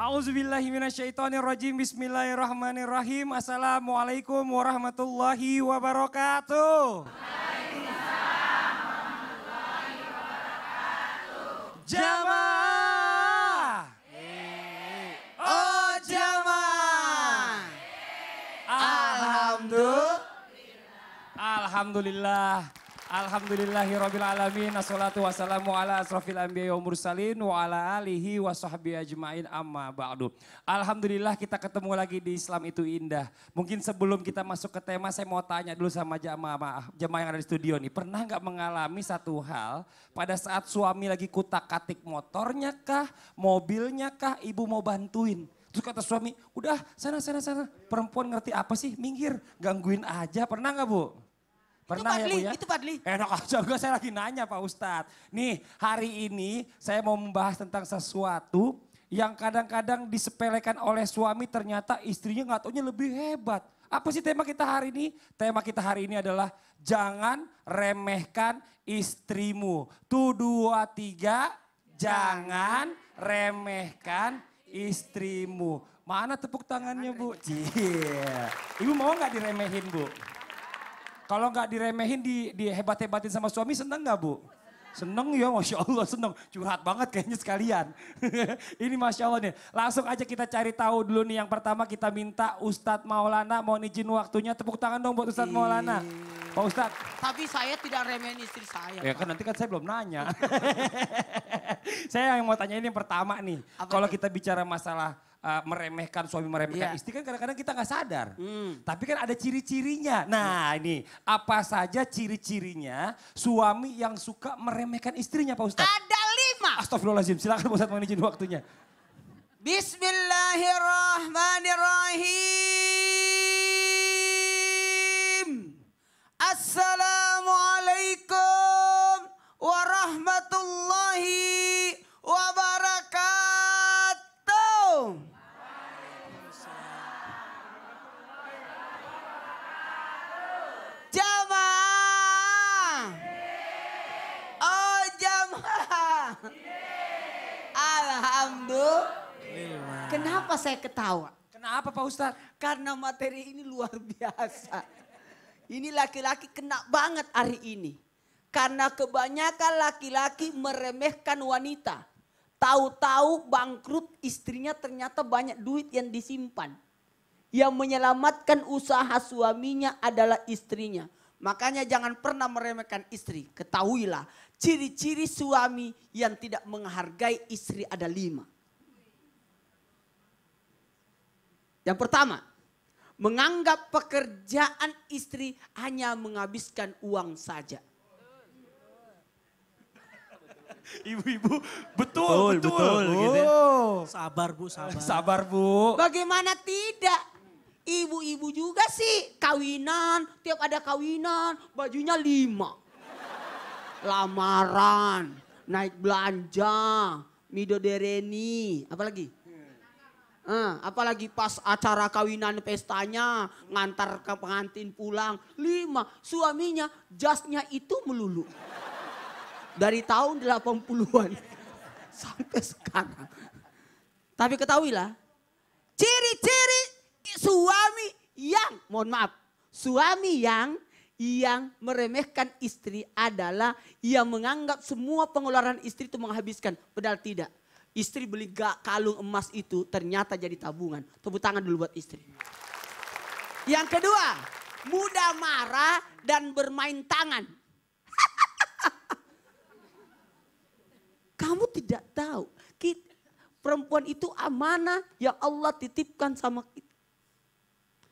A'udzubillahiminasyaitonirrajim. Bismillahirrahmanirrahim. Assalamualaikum warahmatullahi wabarakatuh. Jamaah. Oh jamaah. Alhamdulillah. Alhamdulillahirabbil alamin. Assalatu wassalamu ala asrofil anbiya wa mursalin wa ala alihi wa sahbihi ajmain amma ba'du. Alhamdulillah kita ketemu lagi di Islam itu indah. Mungkin sebelum kita masuk ke tema saya mau tanya dulu sama jamaah yang ada di studio nih. Pernah nggak mengalami satu hal pada saat suami lagi kutak-katik motornya kah, mobilnya kah, ibu mau bantuin. Terus kata suami, udah sana. Perempuan ngerti apa sih, minggir, gangguin aja. Pernah nggak Bu? Pernah ya Bu ya? Itu Fadli. Enak aja, enggak, saya lagi nanya Pak Ustadz. Nih hari ini saya mau membahas tentang sesuatu yang kadang-kadang disepelekan oleh suami ternyata istrinya nggak taunya lebih hebat. Apa sih tema kita hari ini? Tema kita hari ini adalah jangan remehkan istrimu. Tuh 2, 3, jangan remehkan istrimu. Mana tepuk tangannya Bu? Ibu mau nggak diremehin Bu? Kalau nggak diremehin, dihebat-hebatin sama suami, seneng nggak Bu? Seneng ya, Masya Allah seneng. Curhat banget kayaknya sekalian. Ini Masya Allah nih. Langsung aja kita cari tahu dulu nih. Yang pertama kita minta Ustadz Maulana, mohon izin waktunya. Tepuk tangan dong buat Ustadz Maulana. Pak Ustadz. Tapi saya tidak remehin istri saya. Ya kan nanti kan saya belum nanya. Saya yang mau tanya ini yang pertama nih. Kalau kita bicara masalah meremehkan suami, meremehkan istri kan kadang-kadang kita nggak sadar. Tapi kan ada ciri-cirinya. Nah ini apa saja ciri-cirinya suami yang suka meremehkan istrinya Pak Ustadz? Ada 5. Astagfirullahaladzim, silakan Pak Ustadz mohon izin waktunya. Bismillahirrahmanirrahim. Assalamualaikum warahmatullahi wabarakatuh. Jamaah. Oh jamaah. Alhamdulillah. Kenapa saya ketawa? Kenapa Pak Ustadz? Karena materi ini luar biasa. Ini laki-laki kena banget hari ini. Karena kebanyakan laki-laki meremehkan wanita. Tahu-tahu bangkrut istrinya ternyata banyak duit yang disimpan. Yang menyelamatkan usaha suaminya adalah istrinya. Makanya jangan pernah meremehkan istri. Ketahuilah ciri-ciri suami yang tidak menghargai istri ada 5. Yang pertama, menganggap pekerjaan istri hanya menghabiskan uang saja. Ibu-ibu betul. Gitu. Sabar Bu, sabar. Sabar Bu. Bagaimana tidak? Ibu-ibu juga sih kawinan, tiap ada kawinan bajunya 5. Lamaran, naik belanja, midodereni, apalagi? Apalagi pas acara kawinan pestanya, ngantar ke pengantin pulang, 5. Suaminya jasnya itu melulu. Dari tahun 80-an sampai sekarang. Tapi ketahuilah, ciri-ciri suami yang meremehkan istri adalah yang menganggap semua pengeluaran istri itu menghabiskan. Padahal tidak. Istri beli kalung emas itu ternyata jadi tabungan. Tepuk tangan dulu buat istri. Yang kedua, mudah marah dan bermain tangan. Kamu tidak tahu, perempuan itu amanah yang Allah titipkan sama kita.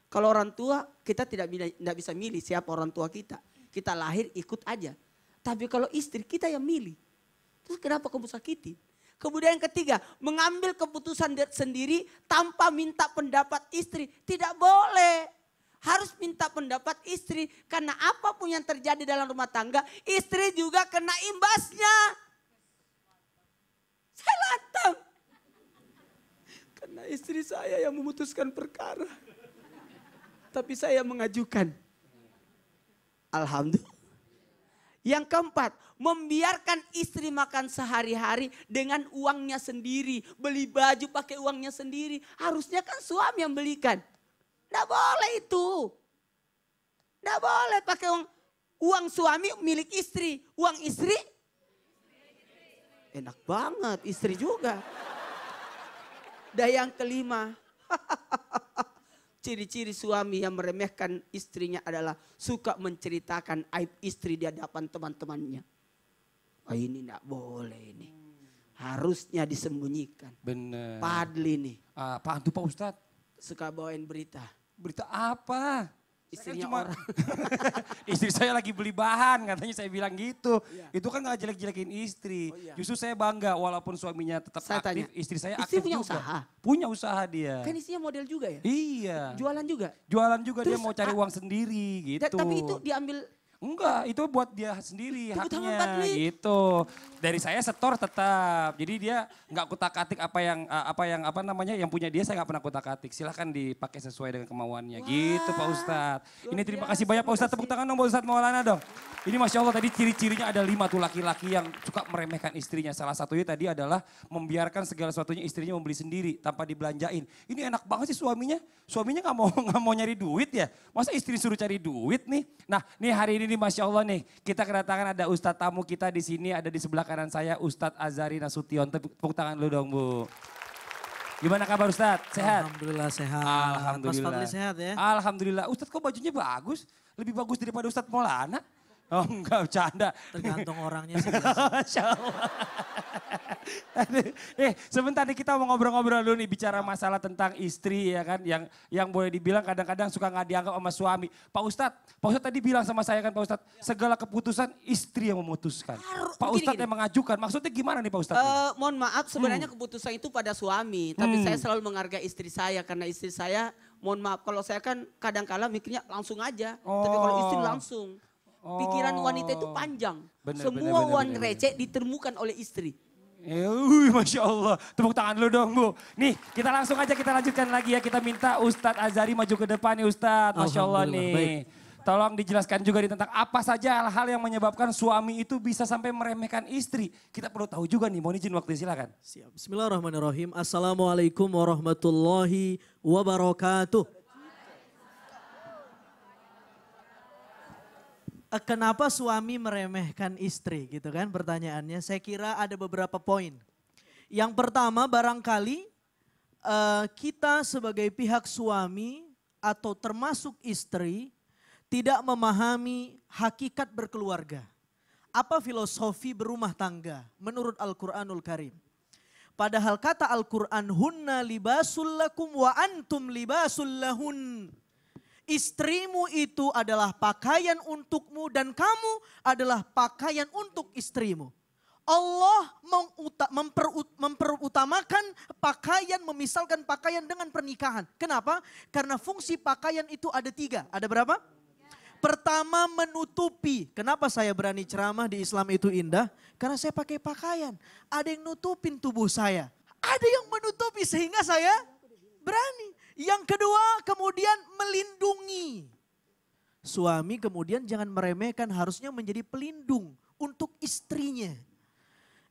Kalau orang tua, kita tidak bisa milih siapa orang tua kita. Kita lahir ikut aja. Tapi kalau istri, kita yang milih. Terus kenapa kamu sakiti? Kemudian yang ketiga, mengambil keputusan sendiri tanpa minta pendapat istri. Tidak boleh. Harus minta pendapat istri. Karena apapun yang terjadi dalam rumah tangga, istri juga kena imbasnya. Saya lantang. Karena istri saya yang memutuskan perkara. Tapi saya mengajukan. Alhamdulillah. Yang keempat, membiarkan istri makan sehari-hari dengan uangnya sendiri. Beli baju pakai uangnya sendiri. Harusnya kan suami yang belikan. Tidak boleh itu. Tidak boleh pakai uang suami milik istri. Uang istri, enak banget istri juga. Dan yang kelima, ciri-ciri suami yang meremehkan istrinya adalah suka menceritakan aib istri di hadapan teman-temannya. Oh ini enggak boleh ini. Harusnya disembunyikan. Bener. Padli nih. Apaan tuh Pak Ustadz? Suka bawain berita. Berita apa? Istrinya Saya kan orang. istri saya lagi beli bahan katanya saya bilang gitu. Iya. Itu kan gak jelek-jelekin istri. Oh, iya. Justru saya bangga walaupun suaminya tetap Saya aktif. tanya, Istri saya istri aktif punya juga. usaha? Punya usaha dia. Kan istrinya model juga ya? Iya. Jualan juga? Jualan juga dia Terus, mau cari uang sendiri gitu. Tapi itu diambil. Enggak, itu buat dia sendiri Tepuk tangan, haknya Padli. gitu. Dari saya setor tetap. Jadi dia nggak kutak-atik yang punya dia saya nggak pernah kutak-atik. Silahkan dipakai sesuai dengan kemauannya gitu Pak Ustadz. Ini terima kasih banyak Pak Ustadz. Tepuk tangan dong Pak Ustadz Maulana dong. Ini Masya Allah tadi ciri-cirinya ada 5 tuh laki-laki yang suka meremehkan istrinya. Salah satunya tadi adalah membiarkan segala sesuatunya istrinya membeli sendiri tanpa dibelanjain. Ini enak banget sih suaminya. Suaminya nggak mau nyari duit ya. Masa istri suruh cari duit nih. Nah nih hari ini nih Masya Allah nih, kita kedatangan ada Ustadz tamu kita di sini, ada di sebelah kanan saya Ustadz Azhari Nasution. Tepuk tangan dulu dong Bu. Gimana kabar Ustadz? Sehat? Alhamdulillah sehat. Alhamdulillah. Mas Fadli sehat ya? Alhamdulillah. Ustadz kok bajunya bagus? Lebih bagus daripada Ustadz Maulana? Oh enggak, bercanda. Tergantung orangnya sih. Masya Allah. Aduh, sebentar nih kita mau ngobrol-ngobrol dulu nih bicara masalah tentang istri ya kan. Yang boleh dibilang kadang-kadang suka nggak dianggap sama suami. Pak Ustadz tadi bilang sama saya kan Pak Ustadz. Segala keputusan istri yang memutuskan. Pak Ustadz yang mengajukan. Maksudnya gimana nih Pak Ustadz? Mohon maaf sebenarnya keputusan itu pada suami. Tapi saya selalu menghargai istri saya. Karena istri saya, mohon maaf kalau saya kan kadang-kala mikirnya langsung aja. Tapi kalau istri langsung. Pikiran wanita itu panjang. Semua uang receh ditemukan oleh istri. Masya Allah. Tepuk tangan dulu dong Bu. Nih kita langsung aja kita lanjutkan lagi ya. Kita minta Ustadz Azhari maju ke depan nih Ustadz. Masya Allah nih. Baik. Tolong dijelaskan juga nih tentang apa saja hal-hal yang menyebabkan suami itu bisa sampai meremehkan istri. Kita perlu tahu juga nih. Mohon izin waktu silakan. Siap. Bismillahirrahmanirrahim. Assalamualaikum warahmatullahi wabarakatuh. Kenapa suami meremehkan istri gitu kan pertanyaannya. Saya kira ada beberapa poin. Yang pertama barangkali kita sebagai pihak suami atau termasuk istri tidak memahami hakikat berkeluarga. Apa filosofi berumah tangga menurut Al-Quranul Karim. Padahal kata Al-Quran hunna libasul lakum wa antum libasul lahun. Istrimu itu adalah pakaian untukmu dan kamu adalah pakaian untuk istrimu. Allah memperutamakan pakaian, memisalkan pakaian dengan pernikahan. Kenapa? Karena fungsi pakaian itu ada 3. Ada berapa? Pertama menutupi. Kenapa saya berani ceramah di Islam itu indah? Karena saya pakai pakaian. Ada yang nutupin tubuh saya. Ada yang menutupi sehingga saya berani. Yang kedua kemudian melindungi. Suami kemudian jangan meremehkan, harusnya menjadi pelindung untuk istrinya.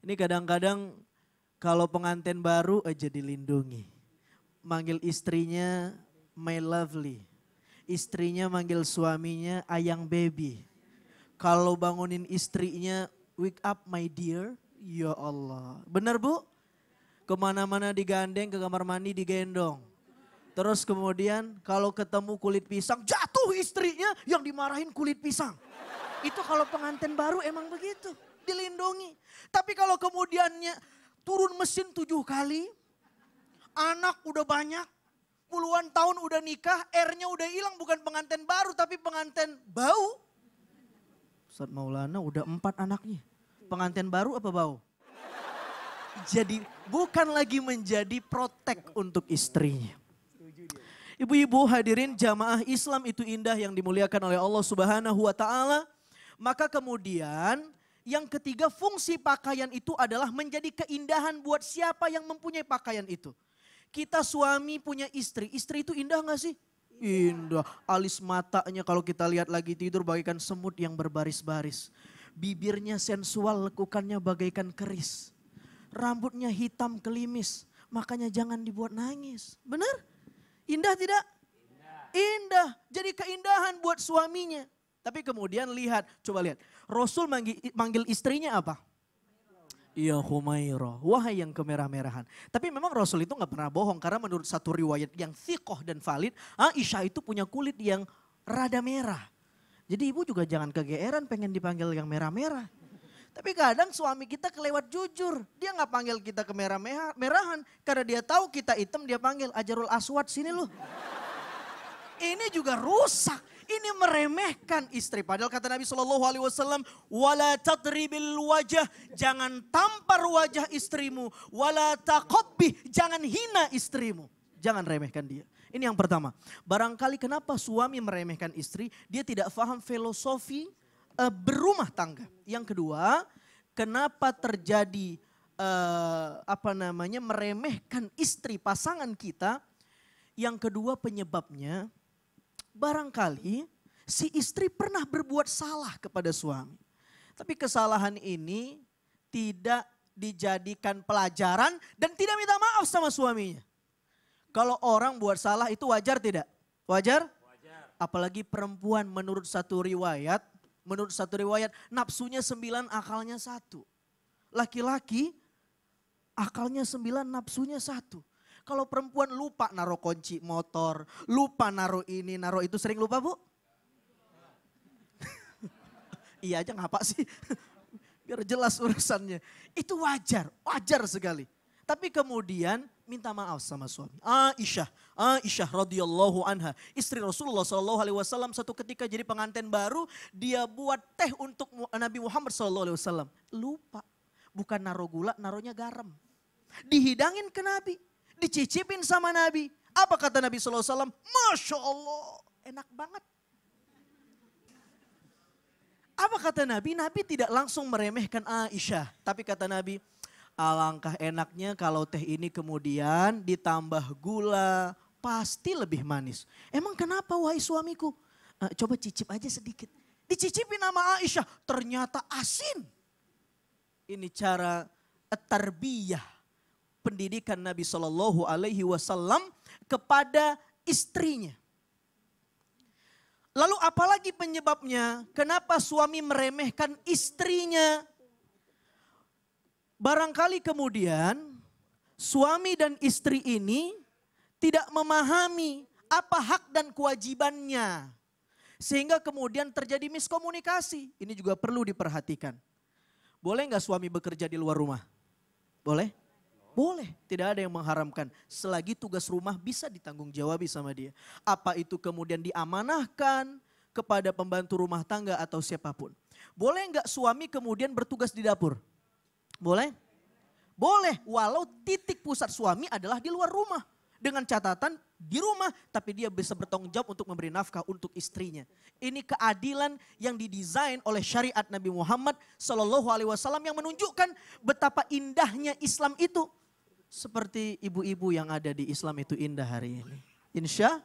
Ini kadang-kadang kalau pengantin baru aja dilindungi. Manggil istrinya my lovely. Istrinya manggil suaminya ayang baby. Kalau bangunin istrinya wake up my dear. Ya Allah. Benar Bu? Kemana-mana digandeng, ke kamar mandi digendong. Terus kemudian kalau ketemu kulit pisang, jatuh istrinya yang dimarahin kulit pisang. Itu kalau pengantin baru emang begitu, dilindungi. Tapi kalau kemudiannya turun mesin 7 kali, anak udah banyak, puluhan tahun udah nikah, airnya udah hilang, bukan pengantin baru tapi pengantin bau. Ustadz Maulana udah 4 anaknya, pengantin baru apa bau? Jadi bukan lagi menjadi protek untuk istrinya. Ibu-ibu hadirin jamaah Islam itu indah yang dimuliakan oleh Allah Subhanahu wa taala. Maka kemudian yang ketiga fungsi pakaian itu adalah menjadi keindahan buat siapa yang mempunyai pakaian itu. Kita suami punya istri, istri itu indah gak sih? Indah, alis matanya kalau kita lihat lagi tidur bagaikan semut yang berbaris-baris. Bibirnya sensual, lekukannya bagaikan keris. Rambutnya hitam kelimis, makanya jangan dibuat nangis. Benar? Indah tidak? Indah. Jadi keindahan buat suaminya. Tapi kemudian lihat, coba lihat. Rasul manggil istrinya apa? Ya Humairah, wahai yang kemerah-merahan. Tapi memang Rasul itu gak pernah bohong. Karena menurut satu riwayat yang thiqoh dan valid, Aisyah itu punya kulit yang rada merah. Jadi ibu juga jangan kegeeran pengen dipanggil yang merah-merah. Tapi kadang suami kita kelewat jujur. Dia gak panggil kita kemerah-merahan. Karena dia tahu kita hitam, dia panggil Ajarul Aswad, sini lu. Ini juga rusak. Ini meremehkan istri. Padahal kata Nabi SAW, wala tadribil wajah, jangan tampar wajah istrimu. Wala taqabbih, jangan hina istrimu. Jangan remehkan dia. Ini yang pertama. Barangkali kenapa suami meremehkan istri, dia tidak paham filosofi berumah tangga. Yang kedua, kenapa terjadi meremehkan istri pasangan kita. Yang kedua penyebabnya, barangkali si istri pernah berbuat salah kepada suami. Tapi kesalahan ini tidak dijadikan pelajaran dan tidak minta maaf sama suaminya. Kalau orang buat salah itu wajar tidak? Wajar? Wajar. Apalagi perempuan menurut satu riwayat nafsunya 9 akalnya 1. Laki-laki akalnya 9 nafsunya 1. Kalau perempuan lupa naruh kunci motor, lupa naruh ini, naruh itu, sering lupa bu? Iya aja ngapa sih? Biar jelas urusannya. Itu wajar, wajar sekali. Tapi kemudian minta maaf sama suami. Aisyah radhiyallahu anha, istri Rasulullah SAW satu ketika jadi pengantin baru, dia buat teh untuk Nabi Muhammad SAW. Lupa, bukan naruh gula, naruhnya garam. Dihidangin ke Nabi. Dicicipin sama Nabi. Apa kata Nabi SAW? Masya Allah, enak banget. Apa kata Nabi? Nabi tidak langsung meremehkan Aisyah. Tapi kata Nabi, alangkah enaknya kalau teh ini kemudian ditambah gula, pasti lebih manis. Emang kenapa wahai suamiku? Coba cicip aja sedikit. Dicicipin sama Aisyah, ternyata asin. Ini cara tarbiyah. Pendidikan Nabi Shallallahu Alaihi Wasallam kepada istrinya. Lalu apalagi penyebabnya? Kenapa suami meremehkan istrinya? Barangkali kemudian suami dan istri ini tidak memahami apa hak dan kewajibannya. Sehingga kemudian terjadi miskomunikasi. Ini juga perlu diperhatikan. Boleh nggak suami bekerja di luar rumah? Boleh? Boleh, tidak ada yang mengharamkan. Selagi tugas rumah bisa ditanggung jawab sama dia. Apa itu kemudian diamanahkan kepada pembantu rumah tangga atau siapapun. Boleh nggak suami kemudian bertugas di dapur? Boleh? Boleh, walau titik pusat suami adalah di luar rumah. Dengan catatan di rumah, tapi dia bisa bertanggung jawab untuk memberi nafkah untuk istrinya. Ini keadilan yang didesain oleh syariat Nabi Muhammad SAW yang menunjukkan betapa indahnya Islam itu. Seperti ibu-ibu yang ada di Islam itu indah hari ini. Insya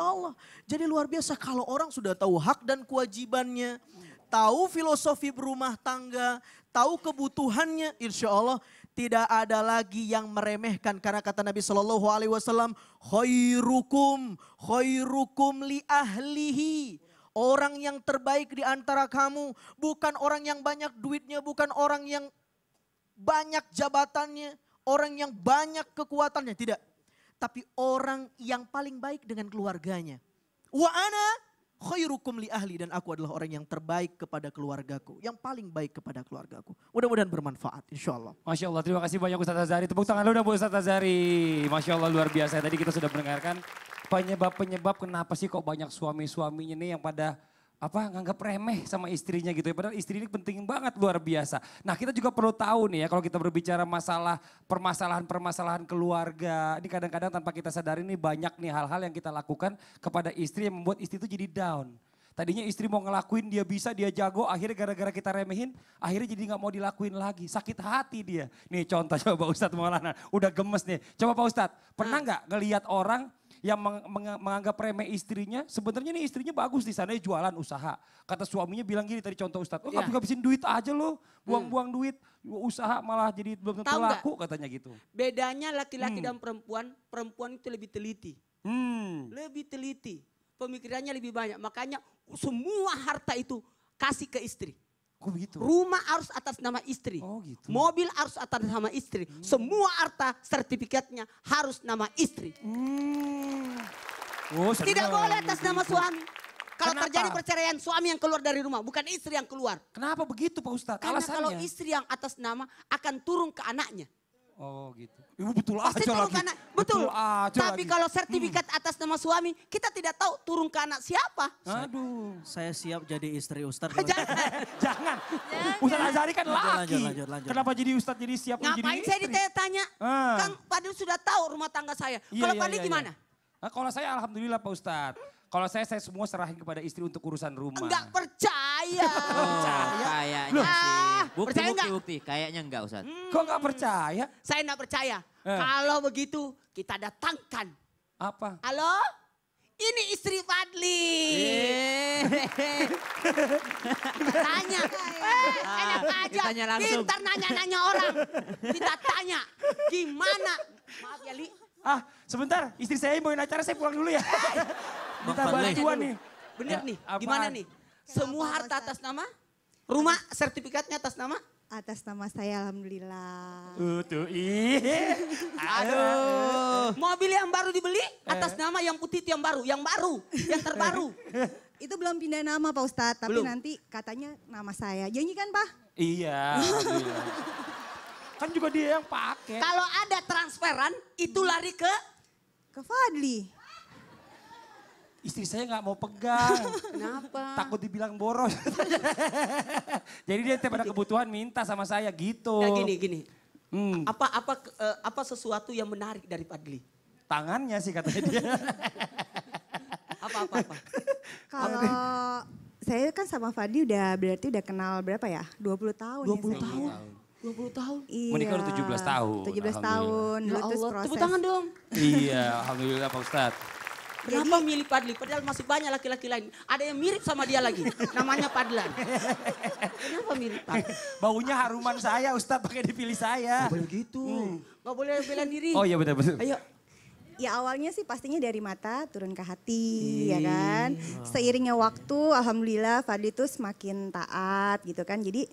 Allah. Jadi luar biasa kalau orang sudah tahu hak dan kewajibannya, tahu filosofi berumah tangga, tahu kebutuhannya, insya Allah tidak ada lagi yang meremehkan. Karena kata Nabi SAW, khairukum li ahlihi. Orang yang terbaik di antara kamu bukan orang yang banyak duitnya, bukan orang yang banyak jabatannya, orang yang banyak kekuatannya, tidak. Tapi orang yang paling baik dengan keluarganya. Wa ana khairukum li ahli, dan aku adalah orang yang terbaik kepada keluargaku. Yang paling baik kepada keluargaku. Mudah-mudahan bermanfaat insya Allah. Masya Allah, terima kasih banyak Ustaz Azhari. Tepuk tangan dulu buat Ustaz Azhari. Masya Allah luar biasa. Tadi kita sudah mendengarkan penyebab-penyebab kenapa sih kok banyak suami-suaminya nih yang pada nganggap remeh sama istrinya gitu ya. Padahal istri ini penting banget, luar biasa. Nah kita juga perlu tahu nih ya, kalau kita berbicara masalah permasalahan keluarga. Ini kadang-kadang tanpa kita sadari nih banyak nih hal-hal yang kita lakukan kepada istri yang membuat istri itu jadi down. Tadinya istri mau ngelakuin dia bisa, dia jago, akhirnya gara-gara kita remehin, akhirnya jadi gak mau dilakuin lagi. Sakit hati dia. Nih contoh coba Ustadz Maulana, udah gemes nih. Coba Pak Ustadz, pernah gak ngelihat orang yang menganggap remeh istrinya, sebenarnya nih istrinya bagus di sana jualan usaha. Kata suaminya bilang gini tadi contoh Ustadz, oh ngabisin duit aja lo, buang-buang duit, usaha malah jadi belum tentu Tahu nggak? laku katanya gitu. Bedanya laki-laki dan perempuan, perempuan itu lebih teliti. Hmm. Lebih teliti. Pemikirannya lebih banyak. Makanya semua harta itu kasih ke istri. Kok begitu? Rumah harus atas nama istri. Oh gitu. Mobil harus atas nama istri. Semua harta sertifikatnya harus nama istri. Oh, Tidak senang. boleh atas nama suami. Kalau Kenapa? terjadi perceraian, suami yang keluar dari rumah, bukan istri yang keluar. Kenapa begitu Pak Ustadz? Karena kalau Alasannya? istri yang atas nama akan turun ke anaknya. Oh gitu. Ibu betul Pasti aja turun lagi. ke anak. Betul. aja Tapi lagi. kalau sertifikat atas nama suami, kita tidak tahu turun ke anak siapa. Aduh. Saya siap jadi istri Ustadz. Jangan. Jangan. Ustadz Azhari kan laki. Lanjut. Kenapa jadi Ustadz jadi siap menjadi Ngapain istri? saya ditanya-tanya? Ah. Kang Fadil sudah tahu rumah tangga saya. Iya, Kalau iya, Fadil iya, gimana? Nah, kalau saya alhamdulillah Pak Ustadz. Kalau saya semua serahin kepada istri untuk urusan rumah. Enggak percaya. Kayaknya Ah, sih. percaya nggak? Bukti. Kayaknya enggak Ustaz. Kok nggak percaya? Saya enggak percaya. Kalau begitu kita datangkan. Apa? Halo? Ini istri Fadli. Tanya. Enak aja. Ditanya langsung. Pintar nanya-nanya orang. Kita tanya. Gimana? Maaf ya Li. Ah, sebentar. Istri saya bawain acara, saya pulang dulu ya. Minta Fadli. bantuan nih. Bener Ya, nih. apaan? Gimana nih? Semua harta atas nama? Rumah sertifikatnya atas nama? Atas nama saya alhamdulillah. Tuh, Aduh. Mobil yang baru dibeli atas nama yang putih itu yang baru. Yang baru. Yang terbaru. Itu belum pindah nama Pak Ustadz, tapi Belum. nanti katanya nama saya. Janji kan Pak? Iya, alhamdulillah. Kan juga dia yang pakai. Kalau ada transferan itu lari ke Ke Fadli. Istri saya nggak mau pegang. kenapa? Takut dibilang boros. Jadi dia tiap ada kebutuhan minta sama saya gitu. Ya gini. Hmm, Apa sesuatu yang menarik dari Fadli? tangannya sih katanya dia. Apa? Kalau saya kan sama Fadli berarti udah kenal berapa ya? 20 tahun 20 ya saya. tahun. 20 tahun. Iya. Menikah udah 17 tahun, 17 tahun. alhamdulillah. Ya Dulu terus Allah, proses. tepuk tangan dong. Iya, alhamdulillah Pak Ustadz. Kenapa milih Fadli? Padahal masih banyak laki-laki lain. Ada yang mirip sama dia lagi. Namanya Padlan. Kenapa mirip Fadli? Baunya haruman saya Ustadz pakai dipilih saya. Boleh gitu. Gak boleh bela diri. Oh iya benar-benar. Ayo. Ya awalnya sih pastinya dari mata turun ke hati ya kan. Seiringnya waktu alhamdulillah Fadli tuh semakin taat gitu kan. Jadi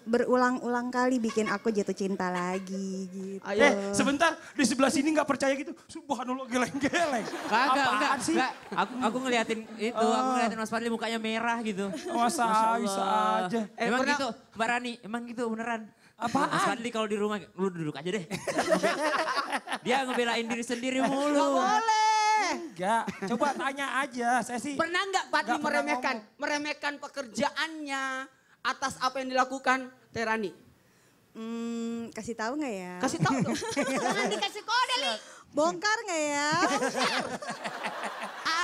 berulang-ulang kali bikin aku jatuh cinta lagi gitu. Ayo. Sebentar di sebelah sini nggak percaya gitu. Subhanallah geleng-geleng. Enggak. Apaan sih? Aku ngeliatin itu, aku ngeliatin Mas Fadli mukanya merah gitu. Masa bisa aja. Emang pernah- gitu, Mbak Rani, emang gitu beneran. Apaan? Mas Fadli kalau di rumah, lu duduk aja deh. Dia ngebelain diri sendiri Gak mulu. boleh. Enggak, coba tanya aja. Saya sih Pernah nggak Fadli Nggak pernah meremehkan pekerjaannya atas apa yang dilakukan Terani? Kasih tahu nggak ya? Kasih tahu dong. Jangan dikasih kode Li. Bongkar nggak ya?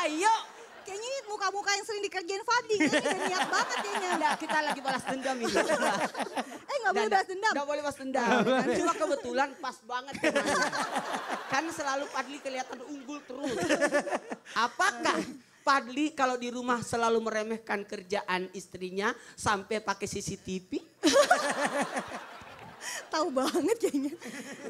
Ayo. Kayaknya ini muka-muka yang sering dikerjain Fadli. Kayaknya udah niat banget kayaknya. Nggak, kita lagi balas dendam ini. Nggak boleh balas dendam. Nggak boleh balas dendam. Cuma kebetulan pas banget temanya. Kan selalu Fadli kelihatan unggul terus. Apakah Fadli kalau di rumah selalu meremehkan kerjaan istrinya sampai pakai CCTV? Tahu banget kayaknya.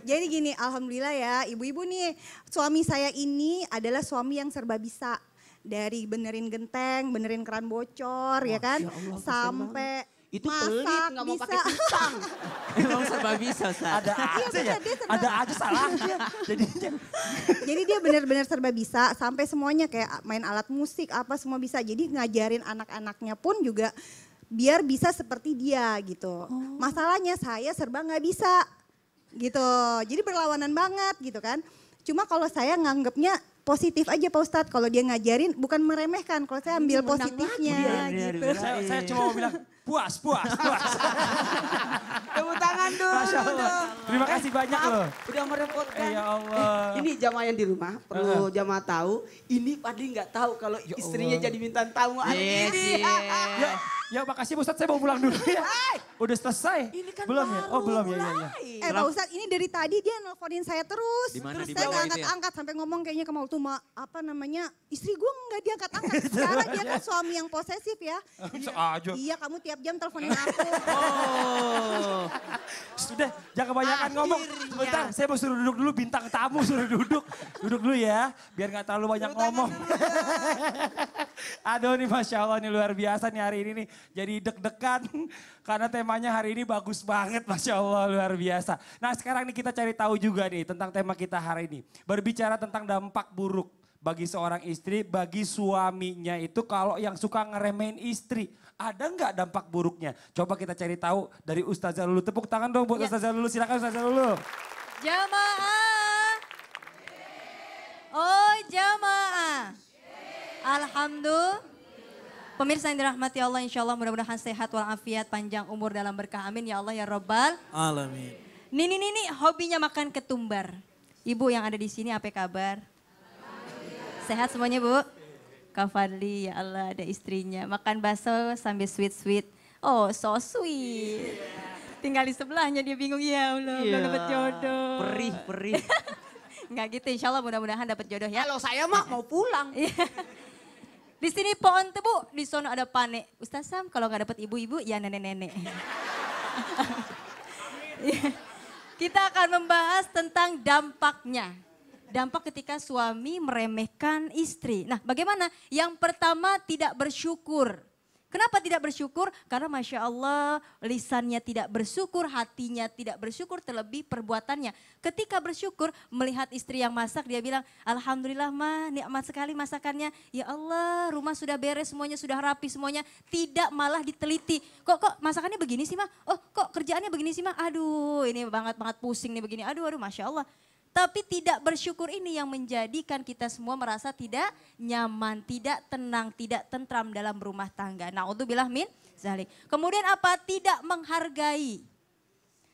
Jadi gini, alhamdulillah ya ibu-ibu nih, suami saya ini adalah suami yang serba bisa. Dari benerin genteng, benerin keran bocor ya kan, ya Allah, sampai Itu masak pelit nggak mau bisa. pakai pisang. Emang serba bisa, Ustaz. ada aja bener, ya. dia serba- Ada aja salahnya. Jadinya Jadi dia benar-benar serba bisa, sampai semuanya kayak main alat musik apa semua bisa. Jadi ngajarin anak-anaknya pun juga biar bisa seperti dia gitu. Masalahnya saya serba nggak bisa gitu. Jadi berlawanan banget gitu kan. Cuma kalau saya nganggapnya positif aja Pak Ustadz. Kalau dia ngajarin bukan meremehkan. Kalau saya ambil menang positifnya gitu. saya cuma mau bilang puas. Tepuk tangan dulu. Masya Allah. Terima kasih banyak Maaf, loh. Udah merepotkan. Ya Allah. Ini jamaah yang di rumah perlu jamaah tahu. Ini Fadli nggak tahu kalau istrinya jadi bintang tamu hari Yes, ini. yes. Ya makasih Pak Ustadz, saya mau pulang dulu ya. Hai, Udah selesai? Ini kan belum ya? Oh baru belum ya. mulai. Pak Ustadz ini dari tadi dia nelponin saya terus. Di mana, Terus di saya bawah nggak itu ya? angkat-angkat sampai ngomong kayaknya ke Maultuma apa namanya istri gue nggak diangkat-angkat. Sekarang dia kan suami yang posesif ya. Bisa aja. Iya kamu tiap jam teleponin aku. Oh. Sudah, jangan kebanyakan ngomong. Sebentar, saya mau suruh duduk dulu, bintang tamu suruh duduk. Duduk dulu ya, biar gak terlalu banyak ngomong. Aduh nih Masya Allah nih luar biasa nih hari ini nih. Jadi deg-degan karena temanya hari ini bagus banget Masya Allah luar biasa. Nah sekarang nih kita cari tahu juga nih tentang tema kita hari ini. Berbicara tentang dampak buruk bagi seorang istri, bagi suaminya itu kalau yang suka ngeremehin istri. Ada nggak dampak buruknya? Coba kita cari tahu dari Ustazah Lulu. Tepuk tangan dong buat Ustazah Lulu. Silakan Ustazah Lulu. Jamaah. Oh jamaah. Alhamdulillah. Pemirsa yang dirahmati Allah insya Allah mudah-mudahan sehat walafiat panjang umur dalam berkah amin ya Allah ya Rabbal. Alamin. Nini hobinya makan ketumbar. Ibu yang ada di sini apa kabar? Sehat semuanya Bu? Kak Fadli ya Allah ada istrinya. Makan bakso sambil sweet-sweet. Oh so sweet. Tinggal di sebelahnya dia bingung ya Allah belum dapat jodoh. Perih. Enggak gitu insya Allah mudah-mudahan dapat jodoh ya. Kalau saya mah mau pulang. Iya. Di sini pohon tebu, di sono ada pane. Ustaz Sam kalau nggak dapat ibu-ibu ya nenek-nenek. Kita akan membahas tentang dampaknya. Dampak ketika suami meremehkan istri. Nah bagaimana? Yang pertama tidak bersyukur. Kenapa tidak bersyukur? Karena Masya Allah lisannya tidak bersyukur, hatinya tidak bersyukur, terlebih perbuatannya. Ketika bersyukur melihat istri yang masak dia bilang Alhamdulillah mah nikmat sekali masakannya. Ya Allah rumah sudah beres semuanya, sudah rapi semuanya. Tidak malah diteliti. Kok masakannya begini sih mah? Oh kok kerjaannya begini sih mah? Aduh ini banget pusing nih begini. Aduh Masya Allah. Tapi tidak bersyukur ini yang menjadikan kita semua merasa tidak nyaman, tidak tenang, tidak tentram dalam rumah tangga. Na'udzubillah min zalik. Kemudian apa? Tidak menghargai.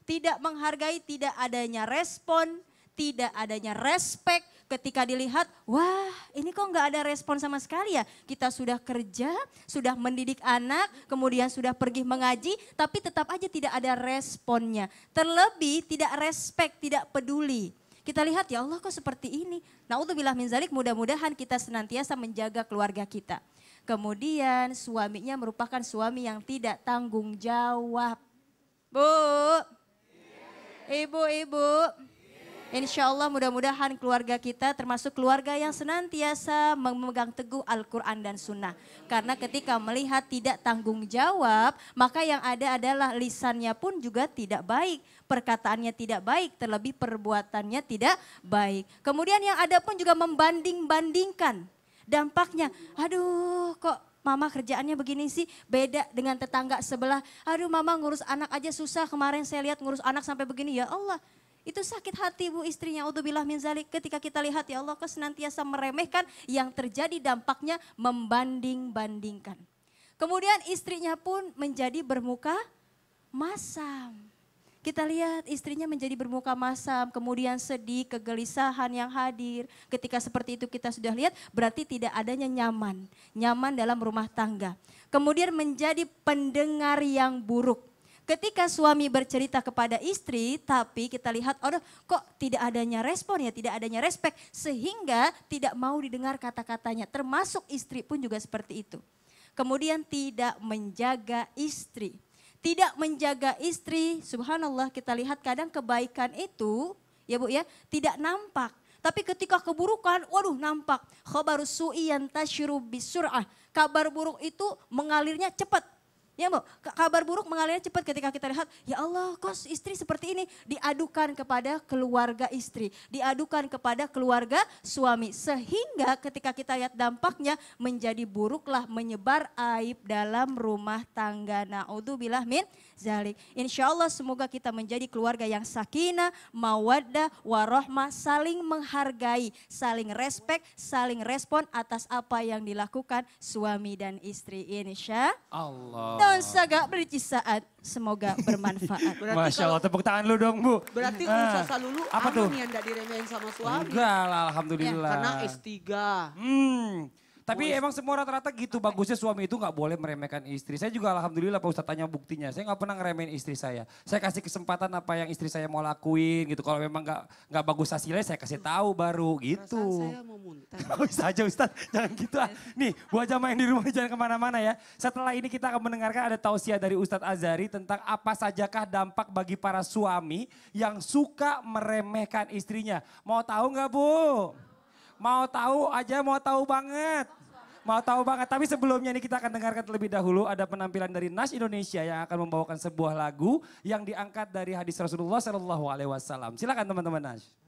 Tidak menghargai, tidak adanya respon, tidak adanya respek. Ketika dilihat, wah ini kok nggak ada respon sama sekali ya. Kita sudah kerja, sudah mendidik anak, kemudian sudah pergi mengaji, tapi tetap aja tidak ada responnya. Terlebih tidak respek, tidak peduli. Kita lihat ya Allah kok seperti ini. Na'udzubillah min zalik mudah-mudahan kita senantiasa menjaga keluarga kita. Kemudian suaminya merupakan suami yang tidak tanggung jawab. Bu, ibu-ibu. Insya Allah mudah-mudahan keluarga kita termasuk keluarga yang senantiasa memegang teguh Al-Quran dan Sunnah. Karena ketika melihat tidak tanggung jawab, maka yang ada adalah lisannya pun juga tidak baik. Perkataannya tidak baik, terlebih perbuatannya tidak baik. Kemudian yang ada pun juga membanding-bandingkan. Dampaknya, aduh kok mama kerjaannya begini sih, beda dengan tetangga sebelah. Aduh mama ngurus anak aja susah, kemarin saya lihat ngurus anak sampai begini, ya Allah. Itu sakit hati bu istrinya, udzubillah min zalik. Ketika kita lihat ya Allah kok senantiasa meremehkan, yang terjadi dampaknya membanding-bandingkan. Kemudian istrinya pun menjadi bermuka masam. Kita lihat istrinya menjadi bermuka masam, kemudian sedih, kegelisahan yang hadir. Ketika seperti itu kita sudah lihat berarti tidak adanya nyaman. Nyaman dalam rumah tangga. Kemudian menjadi pendengar yang buruk. Ketika suami bercerita kepada istri, tapi kita lihat, aduh kok tidak adanya respon ya, tidak adanya respek. Sehingga tidak mau didengar kata-katanya, termasuk istri pun juga seperti itu. Kemudian tidak menjaga istri. Tidak menjaga istri, subhanallah kita lihat kadang kebaikan itu, ya bu ya, tidak nampak. Tapi ketika keburukan, waduh nampak. Khabarus su'i yantashiru bisur'ah. Kabar buruk itu mengalirnya cepat. Ya bu, kabar buruk mengalirnya cepat ketika kita lihat, ya Allah kok istri seperti ini. Diadukan kepada keluarga istri, diadukan kepada keluarga suami. Sehingga ketika kita lihat dampaknya menjadi buruklah, menyebar aib dalam rumah tangga. Na'udzubillah min zalik. Insya Allah semoga kita menjadi keluarga yang sakinah, mawaddah, warohmah, saling menghargai, saling respek, saling respon atas apa yang dilakukan suami dan istri. Insya Allah. Dan sagak bercisaat, semoga bermanfaat. Masya Allah, tepuk tangan lu dong Bu. Berarti Ah, Ustazah Lulu apa tuh? aman yang tidak diremehin sama suami. Enggak lah, alhamdulillah. Karena S3. Tapi emang semua rata-rata gitu, bagusnya suami itu nggak boleh meremehkan istri. Saya juga alhamdulillah Pak Ustadz tanya buktinya, saya nggak pernah ngeremehin istri saya. Saya kasih kesempatan apa yang istri saya mau lakuin gitu. Kalau memang nggak bagus hasilnya saya kasih tahu baru gitu. Perasaan saya mau muntah. Bisa aja Ustadz, jangan gitu ah. Nih buat jamaah yang di rumah jangan kemana-mana ya. Setelah ini kita akan mendengarkan ada tausiah dari Ustadz Azhari tentang apa sajakah dampak bagi para suami yang suka meremehkan istrinya. Mau tahu nggak Bu? Mau tahu aja, mau tahu banget. Mau tahu banget, tapi sebelumnya ini kita akan dengarkan terlebih dahulu ada penampilan dari Nas Indonesia yang akan membawakan sebuah lagu yang diangkat dari hadis Rasulullah SAW. Silakan teman-teman Nas.